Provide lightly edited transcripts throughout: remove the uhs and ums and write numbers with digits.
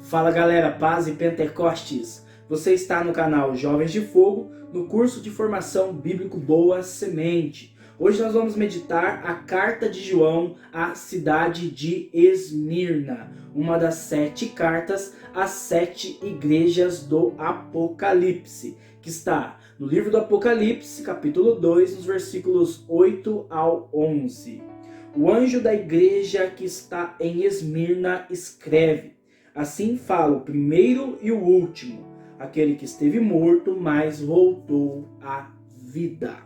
Fala galera, paz e Pentecostes! Você está no canal Jovens de Fogo, no curso de formação bíblico Boa Semente. Hoje nós vamos meditar a carta de João à cidade de Esmirna, uma das 7 cartas às 7 igrejas do Apocalipse, que está no livro do Apocalipse, capítulo 2, nos versículos 8 ao 11. O anjo da igreja que está em Esmirna escreve: assim fala o primeiro e o último, aquele que esteve morto, mas voltou à vida.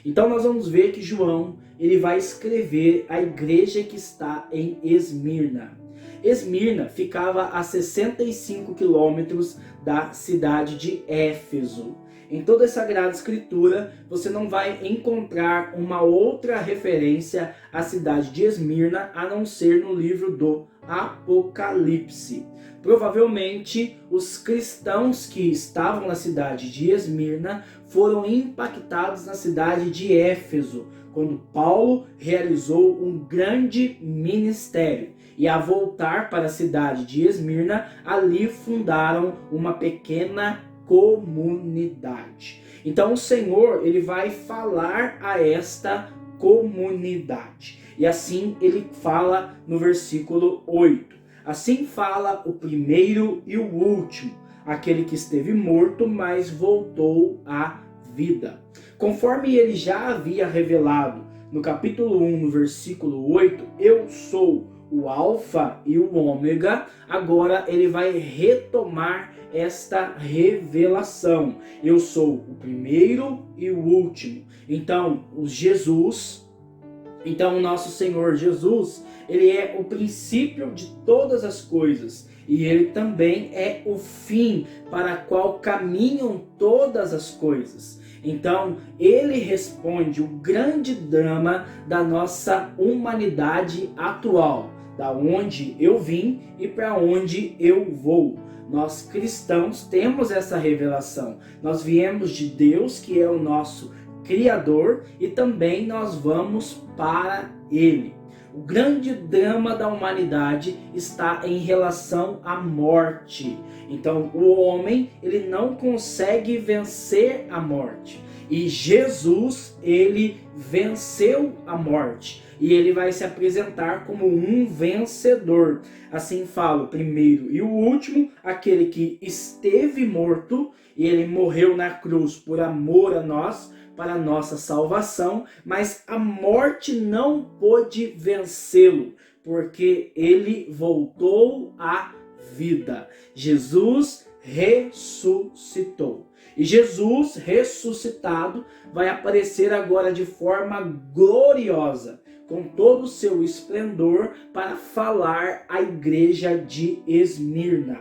Então nós vamos ver que João ele vai escrever a igreja que está em Esmirna. Esmirna ficava a 65 quilômetros da cidade de Éfeso. Em toda a Sagrada Escritura, você não vai encontrar uma outra referência à cidade de Esmirna, a não ser no livro do Apocalipse. Provavelmente, os cristãos que estavam na cidade de Esmirna foram impactados na cidade de Éfeso, quando Paulo realizou um grande ministério. E ao voltar para a cidade de Esmirna, ali fundaram uma pequena comunidade. Então o Senhor ele vai falar a esta comunidade. E assim ele fala no versículo 8. Assim fala o primeiro e o último, aquele que esteve morto, mas voltou à vida. Conforme ele já havia revelado no capítulo 1, no versículo 8, eu sou o Alfa e o Ômega, agora ele vai retomar esta revelação. Eu sou o primeiro e o último. Então, o nosso Senhor Jesus, ele é o princípio de todas as coisas. E ele também é o fim para qual caminham todas as coisas. Então, ele responde o grande drama da nossa humanidade atual, da onde eu vim e para onde eu vou. Nós cristãos temos essa revelação. Nós viemos de Deus, que é o nosso Criador, e também nós vamos para Ele. O grande drama da humanidade está em relação à morte. Então, o homem, ele não consegue vencer a morte. E Jesus, ele venceu a morte. E ele vai se apresentar como um vencedor. Assim fala o primeiro e o último, aquele que esteve morto, e ele morreu na cruz por amor a nós, para a nossa salvação, mas a morte não pôde vencê-lo, porque ele voltou à vida. Jesus ressuscitou. E Jesus ressuscitado vai aparecer agora de forma gloriosa, com todo o seu esplendor, para falar à igreja de Esmirna.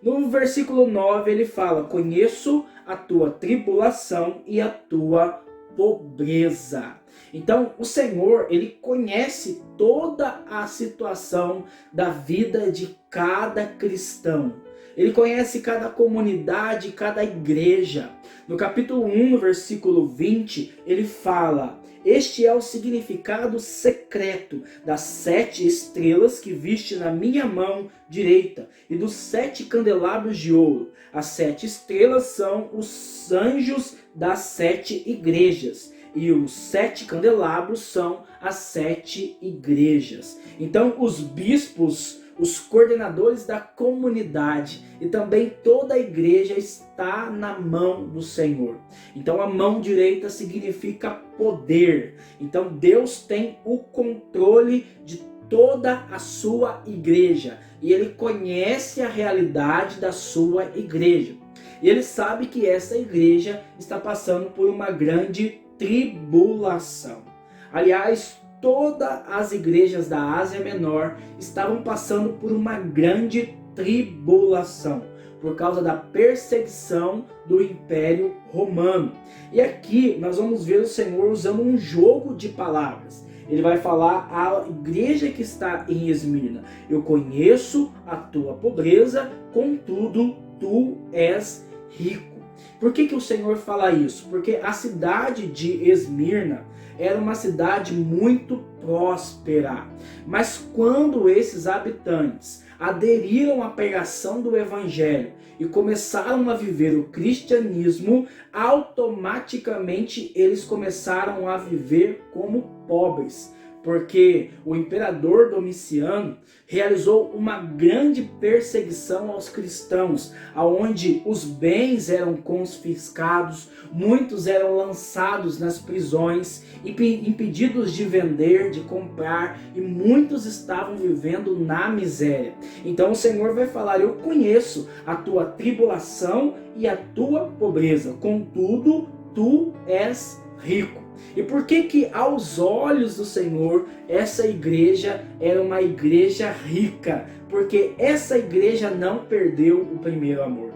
No versículo 9 ele fala: conheço a tua tribulação e a tua pobreza. Então o Senhor, ele conhece toda a situação da vida de cada cristão. Ele conhece cada comunidade, cada igreja. No capítulo 1, no versículo 20, ele fala: este é o significado secreto das 7 estrelas que viste na minha mão direita e dos 7 candelabros de ouro. As 7 estrelas são os anjos das 7 igrejas. E os 7 candelabros são as 7 igrejas. Então os bispos, os coordenadores da comunidade e também toda a igreja está na mão do Senhor. Então a mão direita significa poder. Então Deus tem o controle de toda a sua igreja. E ele conhece a realidade da sua igreja. E ele sabe que essa igreja está passando por uma grande tribulação. Aliás, todas as igrejas da Ásia Menor estavam passando por uma grande tribulação, por causa da perseguição do Império Romano. E aqui nós vamos ver o Senhor usando um jogo de palavras. Ele vai falar à igreja que está em Esmirna: eu conheço a tua pobreza, contudo tu és rico. Por que o Senhor fala isso? Porque a cidade de Esmirna era uma cidade muito próspera. Mas quando esses habitantes aderiram à pregação do Evangelho e começaram a viver o cristianismo, automaticamente eles começaram a viver como pobres. Porque o imperador Domiciano realizou uma grande perseguição aos cristãos, aonde os bens eram confiscados, muitos eram lançados nas prisões, impedidos de vender, de comprar, e muitos estavam vivendo na miséria. Então o Senhor vai falar: eu conheço a tua tribulação e a tua pobreza, contudo tu és rico. E por que aos olhos do Senhor essa igreja era uma igreja rica? Porque essa igreja não perdeu o primeiro amor.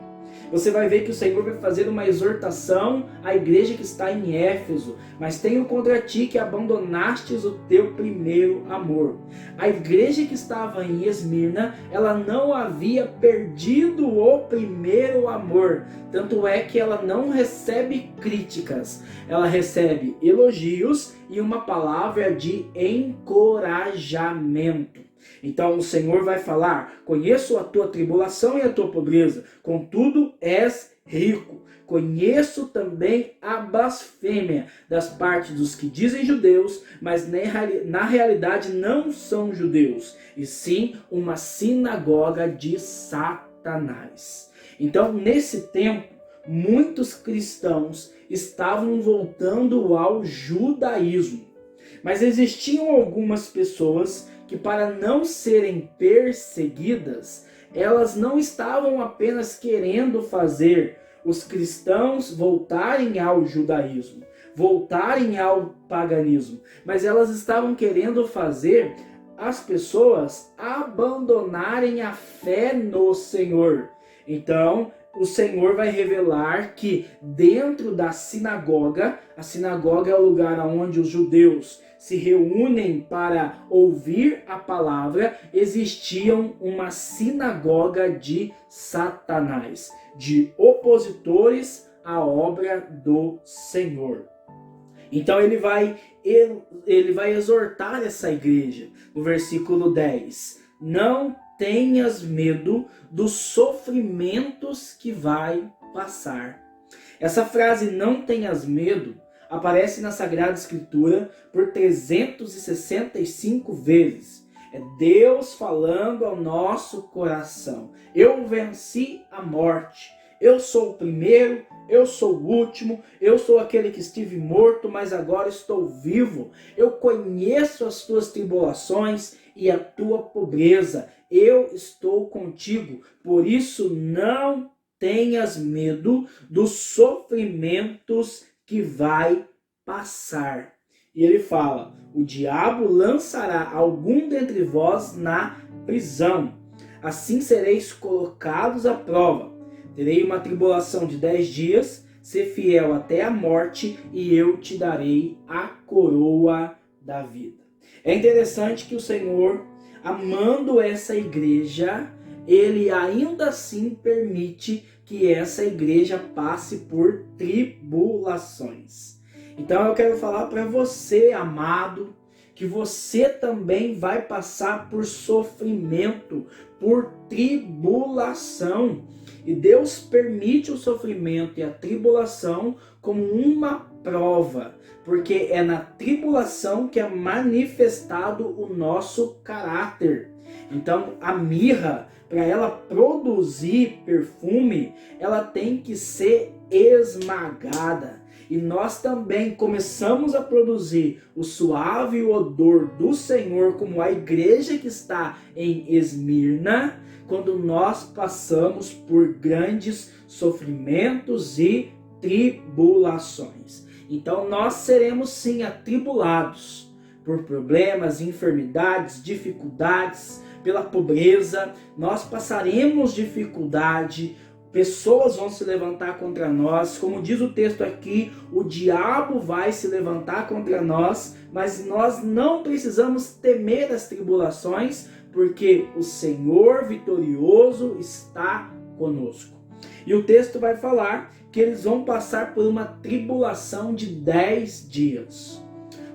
Você vai ver que o Senhor vai fazer uma exortação à igreja que está em Éfeso. Mas tenho contra ti que abandonastes o teu primeiro amor. A igreja que estava em Esmirna, ela não havia perdido o primeiro amor. Tanto é que ela não recebe críticas. Ela recebe elogios e uma palavra de encorajamento. Então o Senhor vai falar: conheço a tua tribulação e a tua pobreza, contudo és rico. Conheço também a blasfêmia das partes dos que dizem judeus, mas na realidade não são judeus, e sim uma sinagoga de Satanás. Então, nesse tempo, muitos cristãos estavam voltando ao judaísmo, mas existiam algumas pessoas que, para não serem perseguidas, elas não estavam apenas querendo fazer os cristãos voltarem ao judaísmo, voltarem ao paganismo, mas elas estavam querendo fazer as pessoas abandonarem a fé no Senhor. Então, o Senhor vai revelar que dentro da sinagoga, a sinagoga é o lugar onde os judeus se reúnem para ouvir a palavra, existiam uma sinagoga de Satanás, de opositores à obra do Senhor. Então ele vai exortar essa igreja no versículo 10. Não tenhas medo dos sofrimentos que vai passar. Essa frase, não tenhas medo, aparece na Sagrada Escritura por 365 vezes. É Deus falando ao nosso coração: eu venci a morte, eu sou o primeiro, eu sou o último, eu sou aquele que estive morto, mas agora estou vivo. Eu conheço as tuas tribulações e a tua pobreza. Eu estou contigo, por isso não tenhas medo dos sofrimentos que vai passar. E ele fala: o diabo lançará algum dentre vós na prisão. Assim sereis colocados à prova. Terei uma tribulação de 10 dias, ser fiel até a morte, e eu te darei a coroa da vida. É interessante que o Senhor, amando essa igreja, ele ainda assim permite que essa igreja passe por tribulações. Então eu quero falar para você, amado, que você também vai passar por sofrimento, por tribulação. E Deus permite o sofrimento e a tribulação como uma prova, porque é na tribulação que é manifestado o nosso caráter. Então a mirra, para ela produzir perfume, ela tem que ser esmagada. E nós também começamos a produzir o suave odor do Senhor, como a igreja que está em Esmirna, quando nós passamos por grandes sofrimentos e tribulações. Então nós seremos sim atribulados por problemas, enfermidades, dificuldades, pela pobreza. Nós passaremos dificuldade, pessoas vão se levantar contra nós, como diz o texto aqui, o diabo vai se levantar contra nós, mas nós não precisamos temer as tribulações, porque o Senhor vitorioso está conosco. E o texto vai falar que eles vão passar por uma tribulação de 10 dias.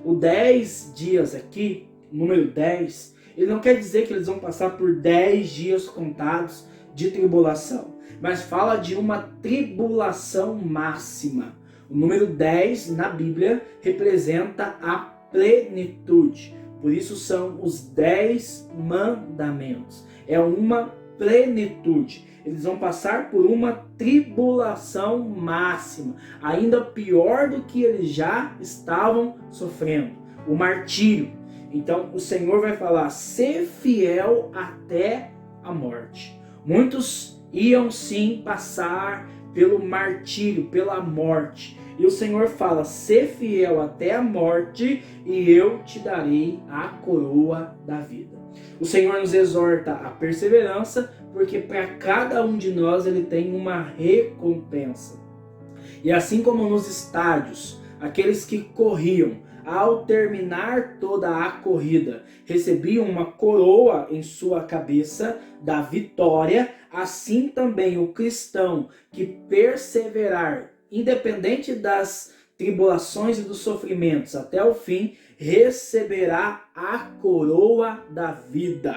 O 10 dias aqui, o número 10, Ele não quer dizer que eles vão passar por 10 dias contados de tribulação, mas fala de uma tribulação máxima. O número 10 na Bíblia representa a plenitude. Por isso são os 10 mandamentos. É uma plenitude. Eles vão passar por uma tribulação máxima, ainda pior do que eles já estavam sofrendo, o martírio. Então o Senhor vai falar: ser fiel até a morte. Muitos iam sim passar pelo martírio, pela morte. E o Senhor fala: ser fiel até a morte e eu te darei a coroa da vida. O Senhor nos exorta à perseverança, porque para cada um de nós Ele tem uma recompensa. E assim como nos estádios, aqueles que corriam, ao terminar toda a corrida, recebiam uma coroa em sua cabeça da vitória, assim também o cristão que perseverar, independente das tribulações e dos sofrimentos, até o fim, receberá a coroa da vida.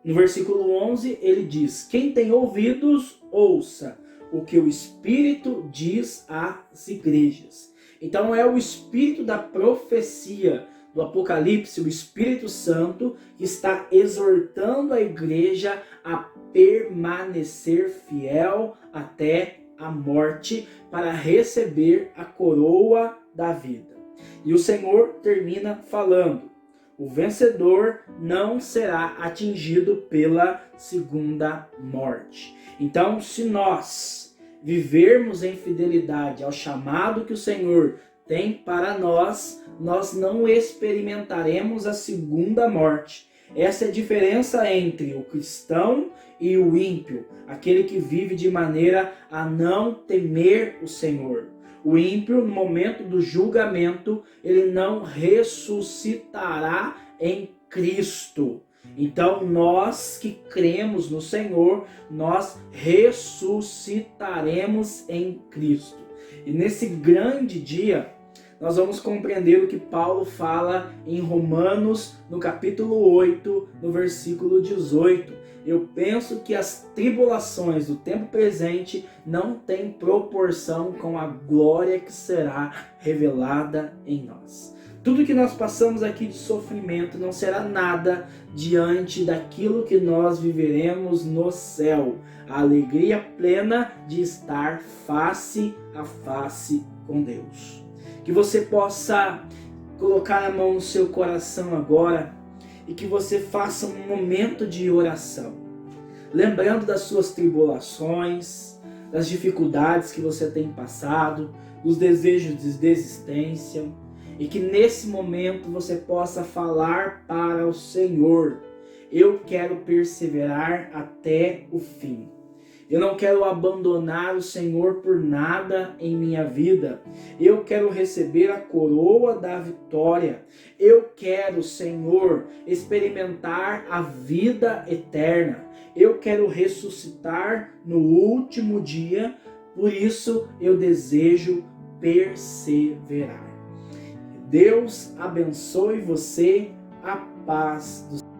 No versículo 11 ele diz: quem tem ouvidos, ouça o que o Espírito diz às igrejas. Então é o Espírito da profecia do Apocalipse, o Espírito Santo, que está exortando a igreja a permanecer fiel até a morte para receber a coroa da vida. E o Senhor termina falando: o vencedor não será atingido pela segunda morte. Então, se nós vivermos em fidelidade ao chamado que o Senhor tem para nós, nós não experimentaremos a segunda morte. Essa é a diferença entre o cristão e o ímpio, aquele que vive de maneira a não temer o Senhor. O ímpio, no momento do julgamento, ele não ressuscitará em Cristo. Então, nós que cremos no Senhor, nós ressuscitaremos em Cristo. E nesse grande dia, nós vamos compreender o que Paulo fala em Romanos, no capítulo 8, no versículo 18. Eu penso que as tribulações do tempo presente não têm proporção com a glória que será revelada em nós. Tudo que nós passamos aqui de sofrimento não será nada diante daquilo que nós viveremos no céu. A alegria plena de estar face a face com Deus. Que você possa colocar a mão no seu coração agora e que você faça um momento de oração. Lembrando das suas tribulações, das dificuldades que você tem passado, dos desejos de desistência. E que nesse momento você possa falar para o Senhor: eu quero perseverar até o fim. Eu não quero abandonar o Senhor por nada em minha vida. Eu quero receber a coroa da vitória. Eu quero, Senhor, experimentar a vida eterna. Eu quero ressuscitar no último dia. Por isso eu desejo perseverar. Deus abençoe você. A paz do Senhor.